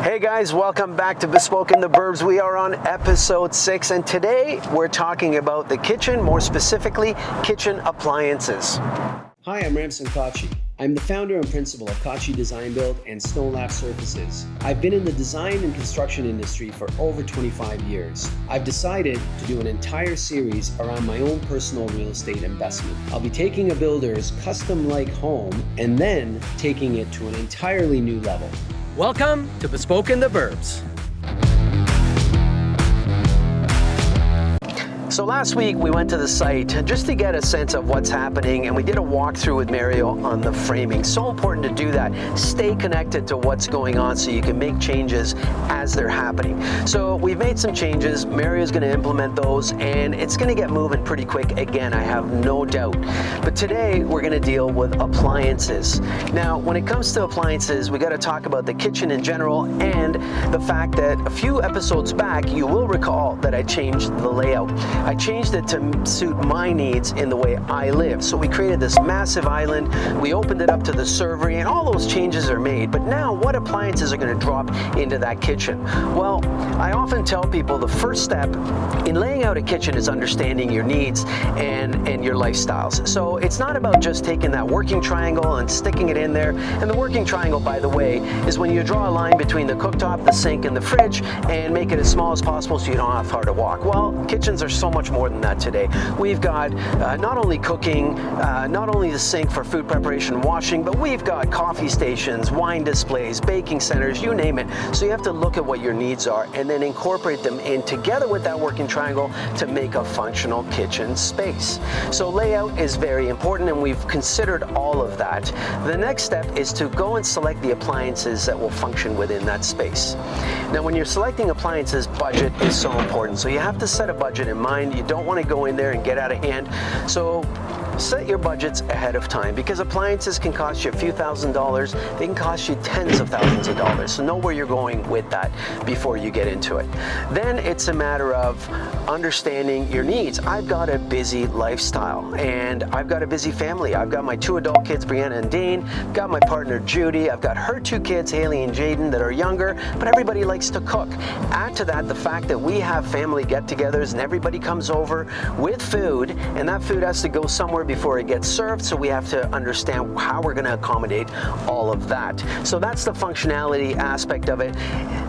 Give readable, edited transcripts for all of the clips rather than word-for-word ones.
Hey guys, welcome back to Bespoke in the Burbs. We are on episode 6 and today we're talking about the kitchen, more specifically kitchen appliances. Hi, I'm Ramson Kochi. I'm the founder and principal of Kochi Design Build and Stone Lab Surfaces. I've been in the design and construction industry for over 25 years. I've decided to do an entire series around my own personal real estate investment. I'll be taking a builder's custom-like home and then taking it to an entirely new level. Welcome to Bespoke in the Burbs. So last week we went to the site just to get a sense of what's happening, and we did a walkthrough with Mario on the framing. So important to do that. Stay connected to what's going on so you can make changes as they're happening. So we've made some changes. Mario's going to implement those and it's going to get moving pretty quick again, I have no doubt. But today we're going to deal with appliances. Now when it comes to appliances, we got to talk about the kitchen in general and the fact that a few episodes back you will recall that I changed the layout. I changed it to suit my needs in the way I live. So we created this massive island, we opened it up to the servery, and all those changes are made. But now what appliances are going to drop into that kitchen? Well, I often tell people the first step in laying out a kitchen is understanding your needs and your lifestyles. So it's not about just taking that working triangle and sticking it in there. And the working triangle, by the way, is when you draw a line between the cooktop, the sink, and the fridge and make it as small as possible so you don't have far to walk. Well, kitchens are so much more than that today. We've got not only cooking, not only the sink for food preparation and washing, but we've got coffee stations, wine displays, baking centers, you name it. So you have to look at what your needs are and then incorporate them in together with that working triangle to make a functional kitchen space. So layout is very important and we've considered all of that. The next step is to go and select the appliances that will function within that space. Now when you're selecting appliances, budget is so important. So you have to set a budget in mind. You don't want to go in there and get out of hand. So set your budgets ahead of time because appliances can cost you a few $1,000s. They can cost you tens of thousands of dollars. So know where you're going with that before you get into it. Then it's a matter of understanding your needs. I've got a busy lifestyle and I've got a busy family. I've got my 2 adult kids, Brianna and Dane. I've got my partner, Judy. I've got her 2 kids, Haley and Jaden, that are younger, but everybody likes to cook. Add to that the fact that we have family get-togethers and everybody comes over with food, and that food has to go somewhere before it gets served, so we have to understand how we're going to accommodate all of that. So that's the functionality aspect of it.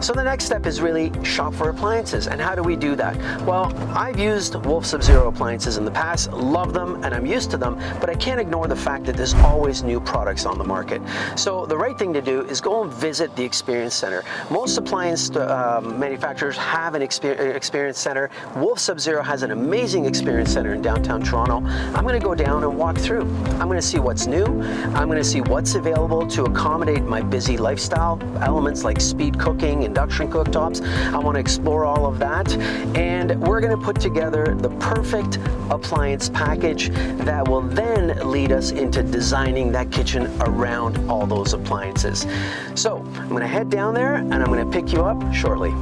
So the next step is really shop for appliances. And how do we do that? Well, I've used Wolf Sub-Zero appliances in the past, love them, and I'm used to them, but I can't ignore the fact that there's always new products on the market. So the right thing to do is go and visit the Experience Center. Most appliance manufacturers have an Experience Center. Wolf Sub-Zero has an amazing Experience Center in downtown Toronto. I'm going to go down and walk through. I'm going to see what's new. I'm going to see what's available to accommodate my busy lifestyle, elements like speed cooking, induction cooktops. I want to explore all of that, and we're going to put together the perfect appliance package that will then lead us into designing that kitchen around all those appliances. So I'm going to head down there and I'm going to pick you up shortly.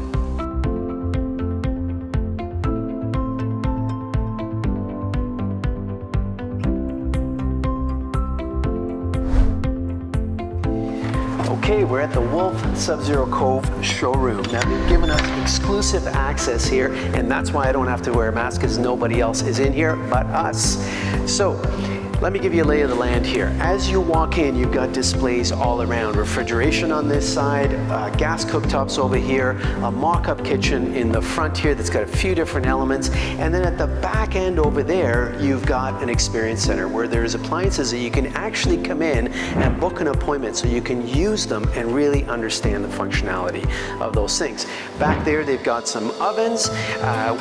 Okay, we're at the Wolf Sub-Zero Cove showroom. Now they've given us exclusive access here, and that's why I don't have to wear a mask because nobody else is in here but us. So let me give you a lay of the land here. As you walk in, you've got displays all around. Refrigeration on this side, gas cooktops over here, a mock-up kitchen in the front here that's got a few different elements. And then at the back end over there, you've got an Experience Center where there's appliances that you can actually come in and book an appointment so you can use them and really understand the functionality of those things. Back there, they've got some ovens.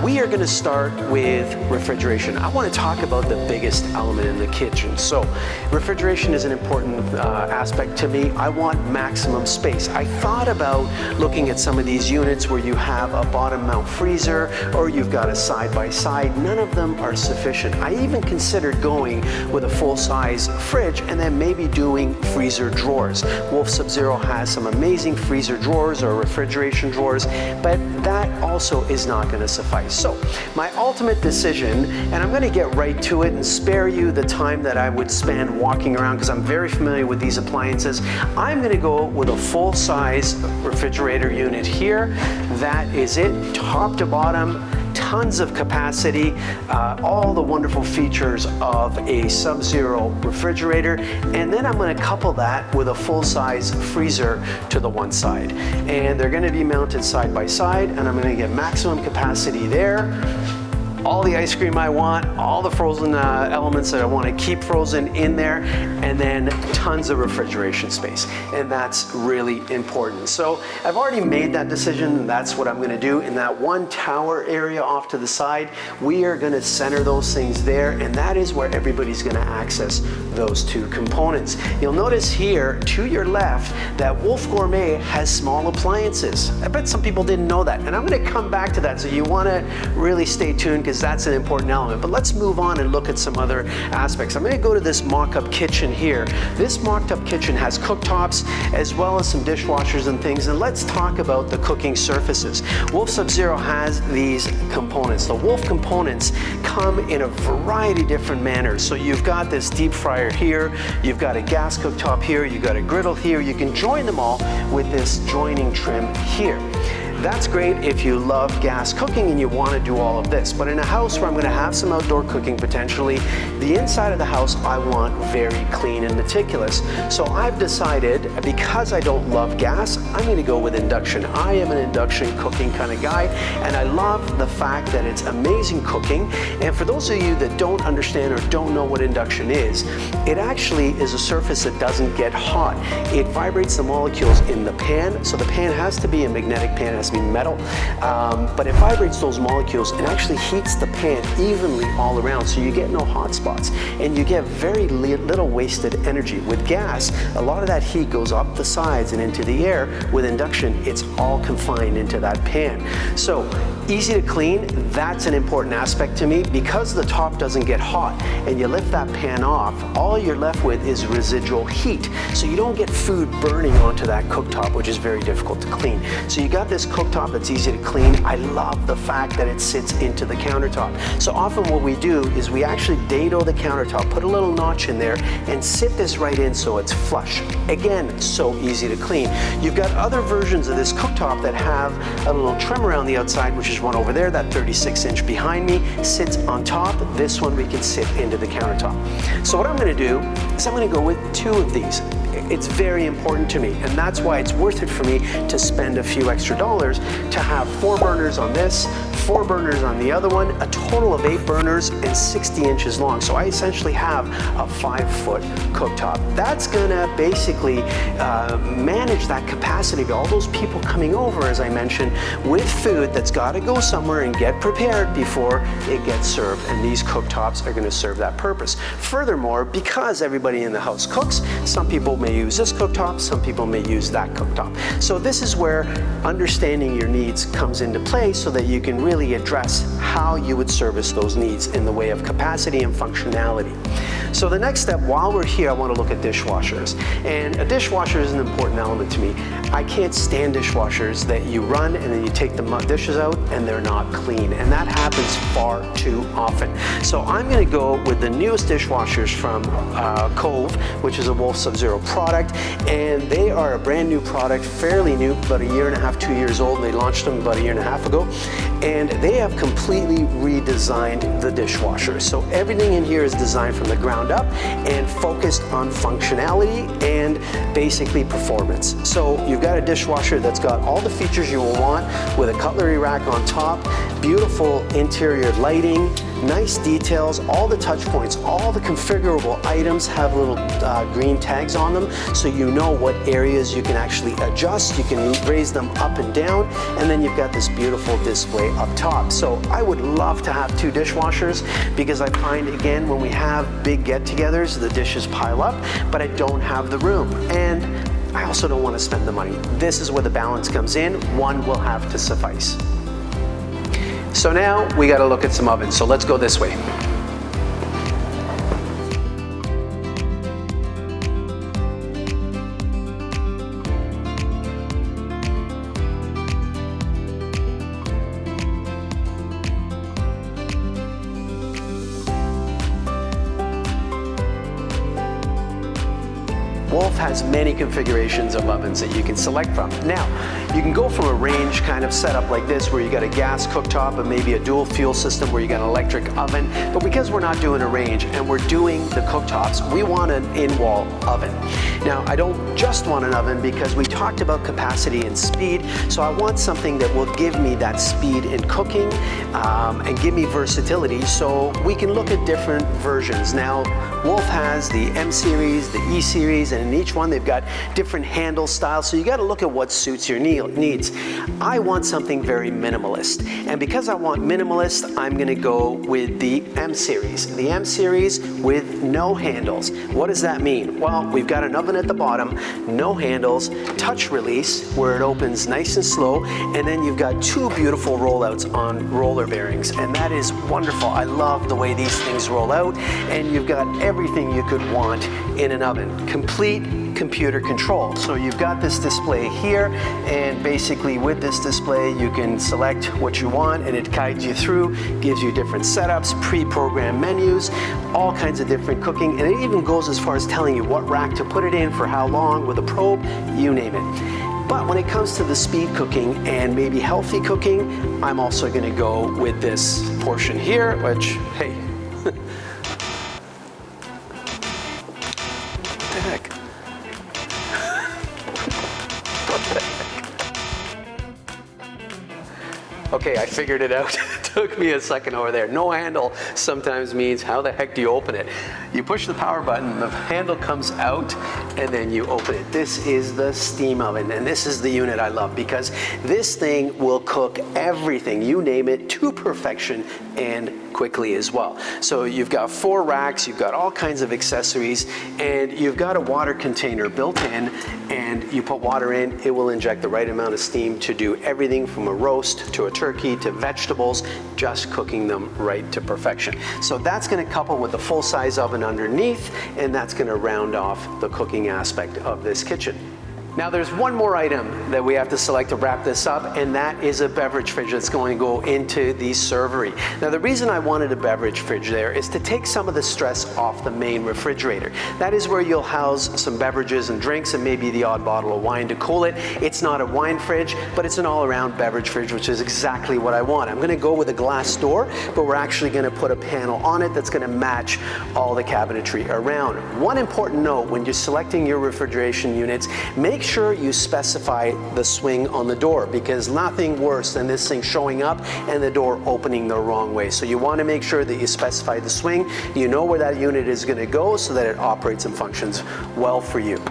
We are gonna start with refrigeration. I wanna talk about the biggest element in the kitchen. So refrigeration is an important aspect to me. I want maximum space. I thought about looking at some of these units where you have a bottom mount freezer or you've got a side-by-side. None of them are sufficient. I even considered going with a full-size fridge and then maybe doing freezer drawers. Wolf Sub-Zero has some amazing freezer drawers or refrigeration drawers, but that also is not going to suffice. So my ultimate decision, and I'm going to get right to it and spare you the time time that I would spend walking around because I'm very familiar with these appliances. I'm gonna go with a full-size refrigerator unit here. That is it, top to bottom. Tons of capacity, all the wonderful features of a Sub-Zero refrigerator, and then I'm going to couple that with a full-size freezer to the one side. And they're going to be mounted side by side, and I'm going to get maximum capacity there. All the ice cream I want, all the frozen elements that I want to keep frozen in there, and then tons of refrigeration space. And that's really important. So I've already made that decision, and that's what I'm going to do. In that one tower area off to the side, we are going to center those things there, and that is where everybody's going to access those two components. You'll notice here to your left that Wolf Gourmet has small appliances. I bet some people didn't know that, and I'm going to come back to that, so you want to really stay tuned because that's an important element. But let's move on and look at some other aspects. I'm going to go to this mock-up kitchen here. This mocked-up kitchen has cooktops as well as some dishwashers and things, and let's talk about the cooking surfaces. Wolf Sub-Zero has these components. The Wolf components come in a variety of different manners. So you've got this deep fryer here, you've got a gas cooktop here, you've got a griddle here. You can join them all with this joining trim here. That's great if you love gas cooking and you want to do all of this. But in a house where I'm going to have some outdoor cooking potentially, the inside of the house I want very clean and meticulous. So I've decided, because I don't love gas, I'm going to go with induction. I am an induction cooking kind of guy, and I love the fact that it's amazing cooking. And for those of you that don't understand or don't know what induction is, it actually is a surface that doesn't get hot. It vibrates the molecules in the pan, so the pan has to be a magnetic pan, it has to be metal, but it vibrates those molecules and actually heats the pan evenly all around, so you get no hot spots and you get very little wasted energy. With gas, a lot of that heat goes up the sides and into the air. With induction, it's all confined into that pan. So easy to clean, that's an important aspect to me. Because the top doesn't get hot and you lift that pan off, all you're left with is residual heat. So you don't get food burning onto that cooktop, which is very difficult to clean. So you got this cooktop that's easy to clean. I love the fact that it sits into the countertop. So often what we do is we actually dado the countertop, put a little notch in there, and sit this right in so it's flush. Again, so easy to clean. You've got other versions of this cooktop that have a little trim around the outside, which is one over there, that 36-inch behind me sits on top. This one we can sit into the countertop. So what I'm going to do is I'm going to go with two of these. It's very important to me, and that's why it's worth it for me to spend a few extra dollars to have 4 burners on this, 4 burners on the other one, a total of 8 burners and 60 inches long. So I essentially have a 5-foot cooktop. That's gonna basically manage that capacity of all those people coming over, as I mentioned, with food that's gotta go somewhere and get prepared before it gets served. And these cooktops are gonna serve that purpose. Furthermore, because everybody in the house cooks, some people may use this cooktop, some people may use that cooktop. So this is where understanding your needs comes into play so that you can really address how you would service those needs in the way of capacity and functionality. So the next step, while we're here, I want to look at dishwashers. And a dishwasher is an important element to me. I can't stand dishwashers that you run and then you take the dishes out and they're not clean. And that happens far too often. So I'm going to go with the newest dishwashers from Cove, which is a Wolf Sub-Zero product. And they are a brand new product, fairly new, about 1.5 years, 2 years old. They launched them about 1.5 years ago. And they have completely redesigned the dishwasher. So everything in here is designed from the ground up and focused on functionality and basically performance. So you've got a dishwasher that's got all the features you will want with a cutlery rack on top, beautiful interior lighting, nice details, all the touch points, all the configurable items have little green tags on them, so you know what areas you can actually adjust. You can raise them up and down, and then you've got this beautiful display up top. So I would love to have 2 dishwashers because I find, again, when we have big get-togethers, the dishes pile up, but I don't have the room. And I also don't want to spend the money. This is where the balance comes in. One will have to suffice. So now we got to look at some ovens. So let's go this way. has many configurations of ovens that you can select from. Now, you can go from a range kind of setup like this where you got a gas cooktop and maybe a dual fuel system where you got an electric oven, but because we're not doing a range and we're doing the cooktops, we want an in-wall oven. Now, I don't just want an oven because we talked about capacity and speed, so I want something that will give me that speed in cooking and give me versatility so we can look at different versions. Now, Wolf has the M series, the E series, and in each one they've got different handle styles, so you got to look at what suits your needs. I want something very minimalist, and because I want minimalist, I'm going to go with the M series. The M series with no handles. What does that mean? Well, we've got an oven at the bottom, no handles, touch release where it opens nice and slow, and then you've got two beautiful rollouts on roller bearings, and that is wonderful. I love the way these things roll out, and you've got everything you could want in an oven. Complete computer control. So you've got this display here, and basically with this display you can select what you want and it guides you through, gives you different setups, pre-programmed menus, all kinds of different cooking, and it even goes as far as telling you what rack to put it in for how long with a probe, you name it. But when it comes to the speed cooking and maybe healthy cooking, I'm also going to go with this portion here, which, hey, what the heck? Okay, I figured it out. It took me a second over there. No handle sometimes means how the heck do you open it? You push the power button, the handle comes out, and then you open it. This is the steam oven, and this is the unit I love because this thing will cook everything, you name it, to perfection and quickly as well. So you've got 4 racks, you've got all kinds of accessories, and you've got a water container built in, and you put water in, it will inject the right amount of steam to do everything from a roast to a turkey to vegetables, just cooking them right to perfection. So that's going to couple with the full-size oven underneath, and that's going to round off the cooking aspect of this kitchen. Now there's one more item that we have to select to wrap this up, and that is a beverage fridge that's going to go into the servery. Now the reason I wanted a beverage fridge there is to take some of the stress off the main refrigerator. That is where you'll house some beverages and drinks and maybe the odd bottle of wine to cool it. It's not a wine fridge, but it's an all-around beverage fridge, which is exactly what I want. I'm going to go with a glass door, but we're actually going to put a panel on it that's going to match all the cabinetry around. One important note when you're selecting your refrigeration units, make sure you specify the swing on the door, because nothing worse than this thing showing up and the door opening the wrong way. So you want to make sure that you specify the swing, you know where that unit is going to go so that it operates and functions well for you.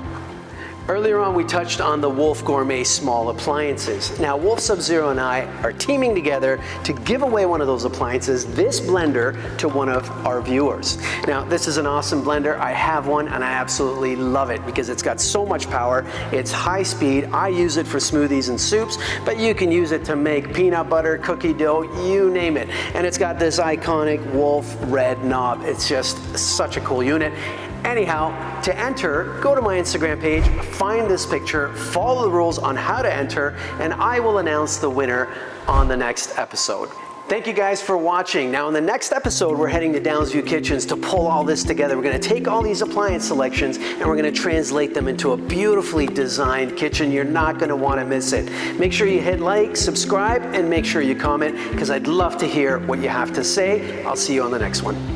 Earlier on, we touched on the Wolf Gourmet small appliances. Now, Wolf Sub-Zero and I are teaming together to give away one of those appliances, this blender, to one of our viewers. Now, this is an awesome blender. I have one and I absolutely love it because it's got so much power. It's high speed. I use it for smoothies and soups, but you can use it to make peanut butter, cookie dough, you name it. And it's got this iconic Wolf red knob. It's just such a cool unit. Anyhow, to enter, go to my Instagram page, find this picture, follow the rules on how to enter, and I will announce the winner on the next episode. Thank you guys for watching. Now in the next episode, we're heading to Downsview Kitchens to pull all this together. We're going to take all these appliance selections and we're going to translate them into a beautifully designed kitchen. You're not going to want to miss it. Make sure you hit like, subscribe, and make sure you comment because I'd love to hear what you have to say. I'll see you on the next one.